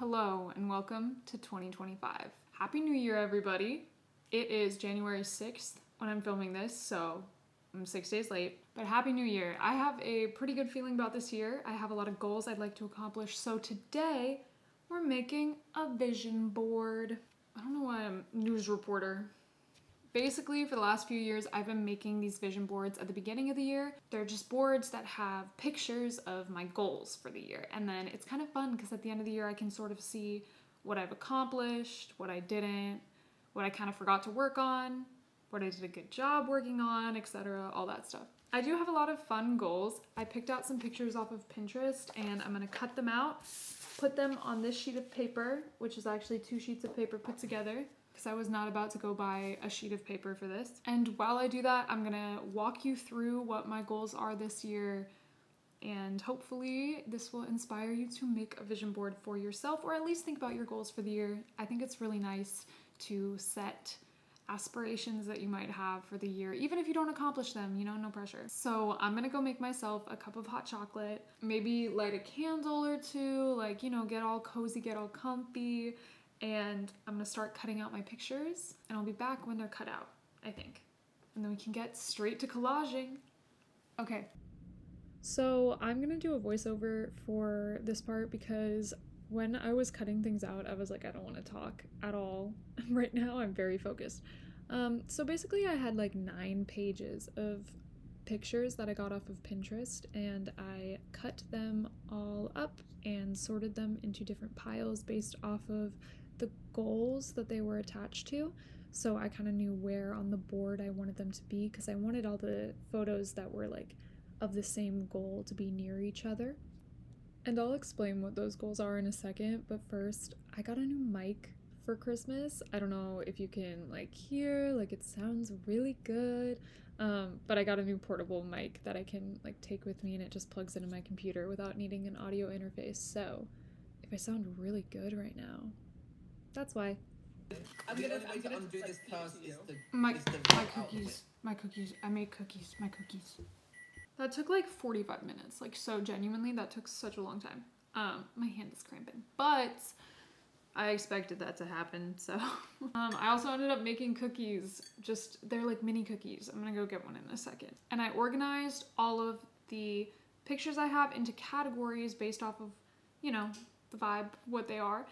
Hello and welcome to 2025. Happy New Year, everybody. It is January 6th when I'm filming this, so I'm 6 days late. But Happy New Year. I have a pretty good feeling about this year. I have a lot of goals I'd like to accomplish. So today we're making a vision board. I don't know why I'm a news reporter. Basically, for the last few years, I've been making these vision boards at the beginning of the year. They're just boards that have pictures of my goals for the year. And then it's kind of fun because at the end of the year, I can sort of see what I've accomplished, what I didn't, what I kind of forgot to work on, what I did a good job working on, etc., all that stuff. I do have a lot of fun goals. I picked out some pictures off of Pinterest and I'm gonna cut them out, put them on this sheet of paper, which is actually 2 sheets of paper put together, because I was not about to go buy a sheet of paper for this. And while I do that, I'm gonna walk you through what my goals are this year, and hopefully this will inspire you to make a vision board for yourself, or at least think about your goals for the year. I think it's really nice to set aspirations that you might have for the year, even if you don't accomplish them, no pressure. So I'm gonna go make myself a cup of hot chocolate, maybe light a candle or two, get all cozy, get all comfy, and I'm gonna start cutting out my pictures, and I'll be back when they're cut out, I think. And then we can get straight to collaging. Okay. So I'm gonna do a voiceover for this part because when I was cutting things out, I was like, I don't want to talk at all. Right now, I'm very focused. So basically, I had like 9 pages of pictures that I got off of Pinterest, and I cut them all up and sorted them into different piles based off of the goals that they were attached to. So I kind of knew where on the board I wanted them to be, because I wanted all the photos that were like of the same goal to be near each other. And I'll explain what those goals are in a second, but first, I got a new mic for Christmas. I don't know if you can hear, it sounds really good. But I got a new portable mic that I can take with me, and it just plugs into my computer without needing an audio interface. So if I sound really good right now, that's why. I'm gonna undo this first. My cookies. I make cookies. My cookies. That took 45 minutes. So genuinely, that took such a long time. My hand is cramping, but I expected that to happen. So I also ended up making cookies. They're like mini cookies. I'm gonna go get one in a second. And I organized all of the pictures I have into categories based off of, the vibe, what they are,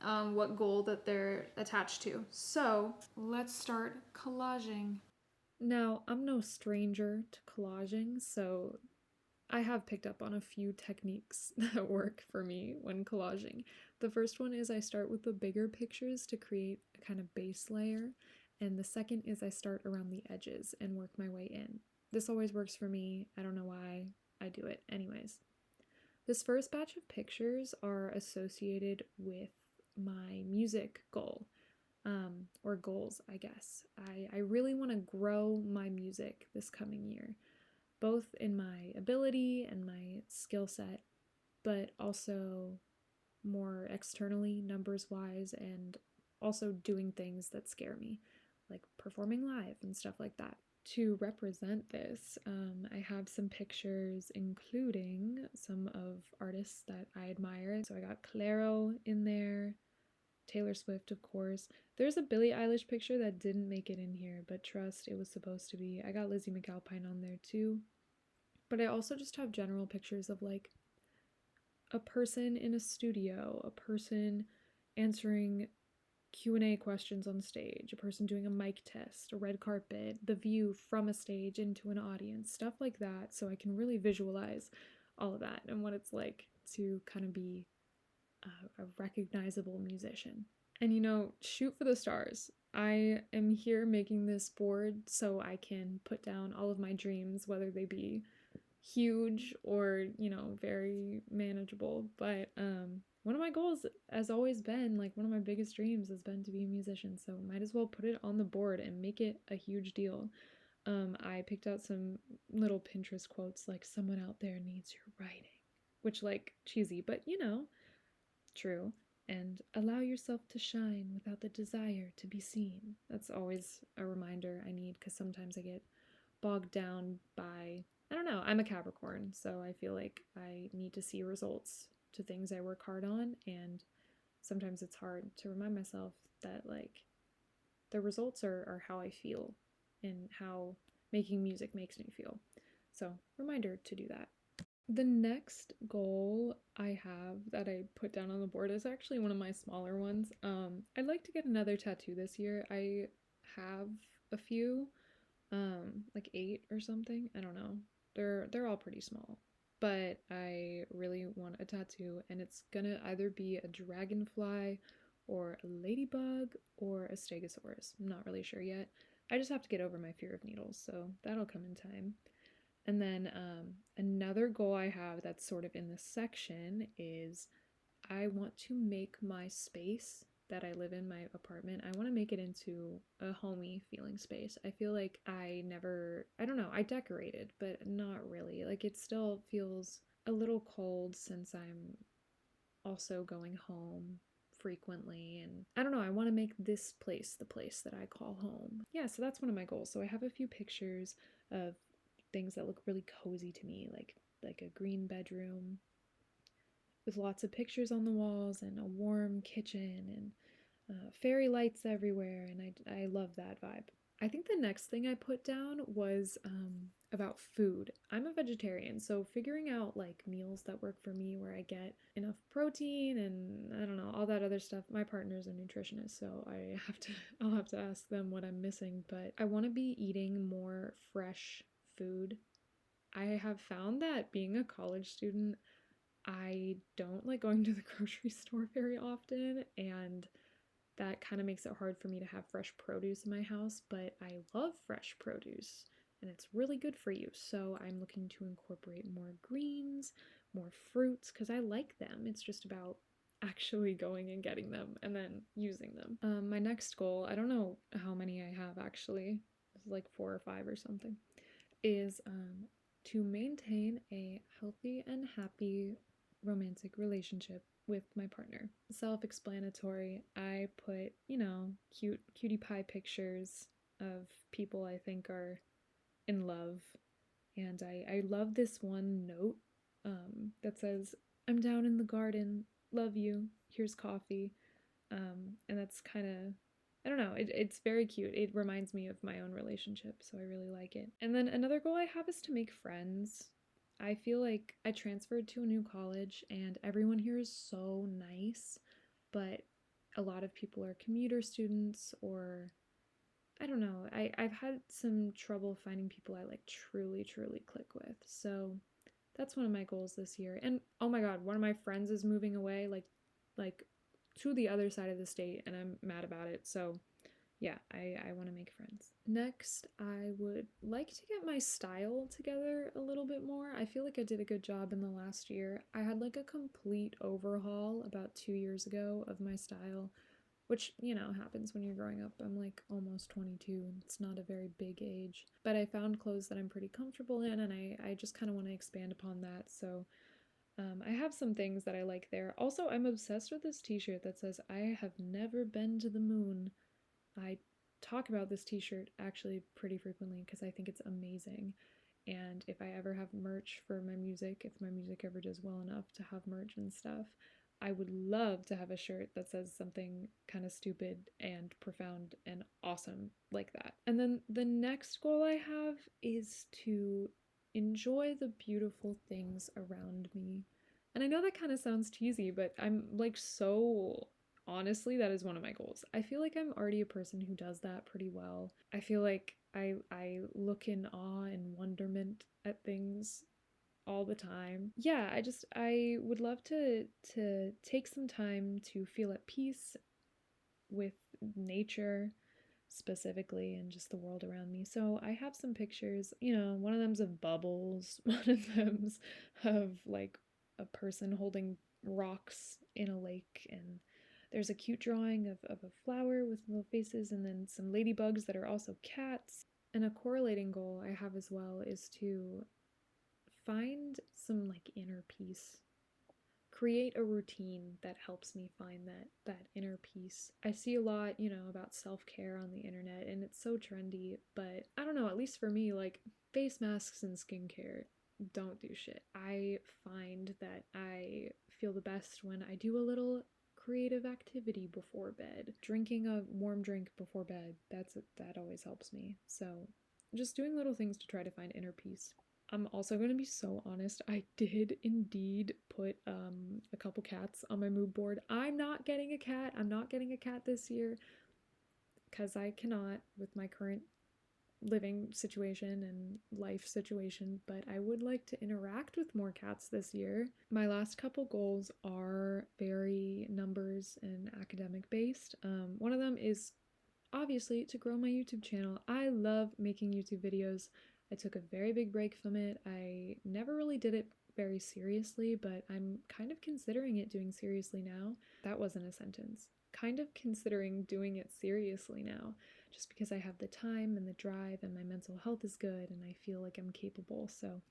what goal that they're attached to. So let's start collaging. Now, I'm no stranger to collaging, so I have picked up on a few techniques that work for me when collaging. The first one is I start with the bigger pictures to create a kind of base layer, and the second is I start around the edges and work my way in. This always works for me. I don't know why. I do it anyways. This first batch of pictures are associated with my music goal. Or goals, I guess. I really want to grow my music this coming year, both in my ability and my skill set, but also more externally, numbers wise, and also doing things that scare me, like performing live and stuff like that. To represent this, I have some pictures including some of artists that I admire. So I got Clairo in there, Taylor Swift, of course. There's a Billie Eilish picture that didn't make it in here, but trust, it was supposed to be. I got Lizzie McAlpine on there too. But I also just have general pictures of a person in a studio, a person answering Q&A questions on stage, a person doing a mic test, a red carpet, the view from a stage into an audience, stuff like that, so I can really visualize all of that and what it's like to kind of be a recognizable musician. And shoot for the stars. I am here making this board so I can put down all of my dreams, whether they be huge or, very manageable. But one of my goals has always been, one of my biggest dreams has been to be a musician, so might as well put it on the board and make it a huge deal. I picked out some little Pinterest quotes like, someone out there needs your writing, which cheesy, but true. And allow yourself to shine without the desire to be seen. That's always a reminder I need, because sometimes I get bogged down by, I don't know, I'm a Capricorn, so I feel like I need to see results to things I work hard on, and sometimes it's hard to remind myself that like the results are how I feel and how making music makes me feel. So, reminder to do that. The next goal I have that I put down on the board is actually one of my smaller ones. I'd like to get another tattoo this year. I have a few, like 8 or something. I don't know. They're all pretty small. But I really want a tattoo, and it's gonna either be a dragonfly or a ladybug or a stegosaurus. I'm not really sure yet. I just have to get over my fear of needles, so that'll come in time. And then another goal I have that's sort of in this section is I want to make my space that I live in, my apartment, I want to make it into a homey feeling space. I feel like I don't know, I decorated, but not really. Like it still feels a little cold since I'm also going home frequently, and I don't know, I want to make this place the place that I call home. Yeah, so that's one of my goals. So I have a few pictures of things that look really cozy to me, like a green bedroom with lots of pictures on the walls and a warm kitchen and fairy lights everywhere, and I love that vibe. I think the next thing I put down was about food. I'm a vegetarian, so figuring out like meals that work for me where I get enough protein and I don't know, all that other stuff. My partner's a nutritionist, so I'll have to ask them what I'm missing, but I want to be eating more fresh food. I have found that being a college student, I don't like going to the grocery store very often, and that kind of makes it hard for me to have fresh produce in my house, but I love fresh produce and it's really good for you. So I'm looking to incorporate more greens, more fruits, because I like them. It's just about actually going and getting them and then using them. My next goal, I don't know how many I have actually, this is like 4 or 5 or something, is to maintain a healthy and happy romantic relationship with my partner. Self-explanatory. I put, cute cutie pie pictures of people I think are in love. And I love this one note that says, "I'm down in the garden, love you, here's coffee." And that's kind of, I don't know, it's very cute. It reminds me of my own relationship, so I really like it. And then another goal I have is to make friends. I feel like I transferred to a new college and everyone here is so nice, but a lot of people are commuter students, or I don't know. I've had some trouble finding people I like truly, truly click with. So that's one of my goals this year. And oh my god, one of my friends is moving away, like to the other side of the state, and I'm mad about it. So yeah, I want to make friends. Next, I would like to get my style together a little bit more. I feel like I did a good job in the last year. I had like a complete overhaul about 2 years ago of my style, which, happens when you're growing up. I'm like almost 22 and it's not a very big age. But I found clothes that I'm pretty comfortable in, and I just kind of want to expand upon that. So I have some things that I like there. Also, I'm obsessed with this t-shirt that says, "I have never been to the moon." I talk about this t-shirt actually pretty frequently because I think it's amazing. And if I ever have merch for my music, if my music ever does well enough to have merch and stuff, I would love to have a shirt that says something kind of stupid and profound and awesome like that. And then the next goal I have is to enjoy the beautiful things around me. And I know that kind of sounds cheesy, but I'm like so honestly, that is one of my goals. I feel like I'm already a person who does that pretty well. I feel like I look in awe and wonderment at things all the time. Yeah, I would love to take some time to feel at peace with nature specifically and just the world around me. So I have some pictures, one of them's of bubbles, one of them's of like a person holding rocks in a lake, and there's a cute drawing of a flower with little faces, and then some ladybugs that are also cats. And a correlating goal I have as well is to find some like inner peace, create a routine that helps me find that inner peace. I see a lot, about self-care on the internet, and it's so trendy, but I don't know, at least for me, like face masks and skincare don't do shit. I find that I feel the best when I do a little creative activity before bed, drinking a warm drink before bed. That always helps me. So just doing little things to try to find inner peace. I'm also going to be so honest. I did indeed put a couple cats on my mood board. I'm not getting a cat. I'm not getting a cat this year because I cannot with my current living situation and life situation, but I would like to interact with more cats this year. My last couple goals are very numbers and academic based. One of them is obviously to grow my YouTube channel. I love making YouTube videos. I took a very big break from it. I never really did it very seriously, but I'm kind of considering it doing seriously now. That wasn't a sentence. Kind of considering doing it seriously now, just because I have the time and the drive and my mental health is good and I feel like I'm capable. So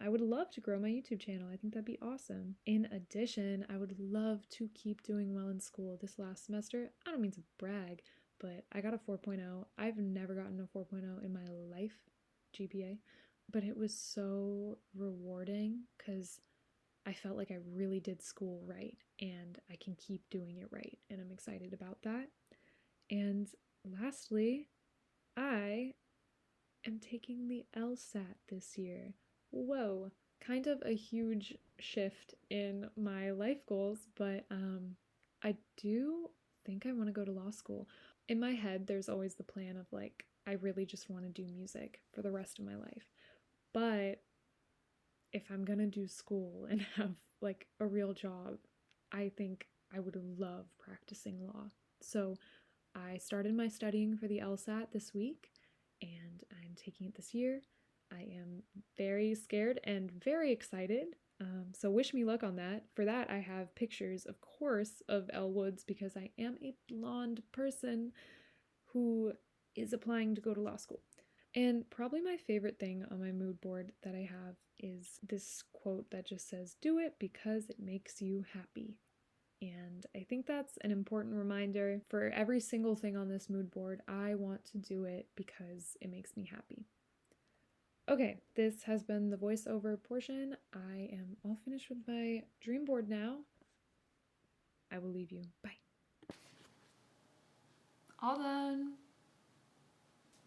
I would love to grow my YouTube channel. I think that'd be awesome. In addition, I would love to keep doing well in school. This last semester, I don't mean to brag, but I got a 4.0. I've never gotten a 4.0 in my life, GPA, but it was so rewarding because I felt like I really did school right and I can keep doing it right, and I'm excited about that. And lastly, I am taking the LSAT this year. Whoa, kind of a huge shift in my life goals, but I do think I want to go to law school. In my head, there's always the plan of like, I really just want to do music for the rest of my life. But if I'm gonna do school and have like a real job, I think I would love practicing law. So I started my studying for the LSAT this week and I'm taking it this year. I am very scared and very excited. So wish me luck on that. For that, I have pictures, of course, of Elle Woods because I am a blonde person who is applying to go to law school. And probably my favorite thing on my mood board that I have is this quote that just says, "Do it because it makes you happy." And I think that's an important reminder for every single thing on this mood board. I want to do it because it makes me happy. Okay, this has been the voiceover portion. I am all finished with my dream board now. I will leave you. Bye. All done.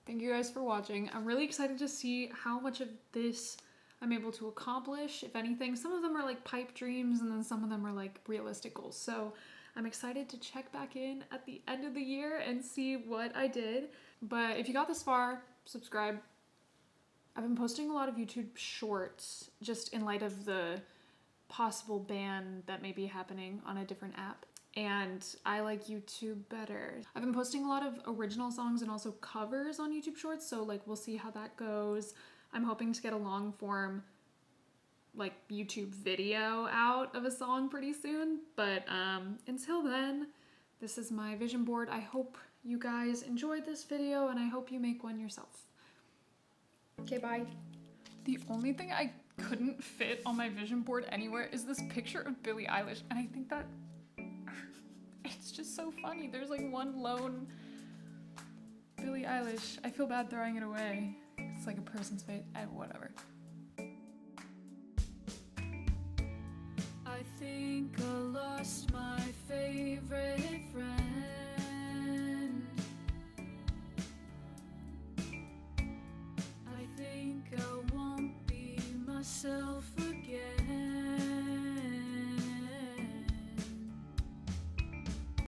Thank you guys for watching. I'm really excited to see how much of this I'm able to accomplish. If anything, some of them are like pipe dreams and then some of them are like realistic goals. So I'm excited to check back in at the end of the year and see what I did. But if you got this far, subscribe. I've been posting a lot of YouTube shorts just in light of the possible ban that may be happening on a different app. And I like YouTube better. I've been posting a lot of original songs and also covers on YouTube Shorts, so like we'll see how that goes. I'm hoping to get a long form like YouTube video out of a song pretty soon, but until then, this is my vision board. I hope you guys enjoyed this video and I hope you make one yourself. Okay, bye. The only thing I couldn't fit on my vision board anywhere is this picture of Billie Eilish, and I think that it's just so funny. There's like one lone Billie Eilish. I feel bad throwing it away. It's like a person's face. Whatever. I think I lost my faith.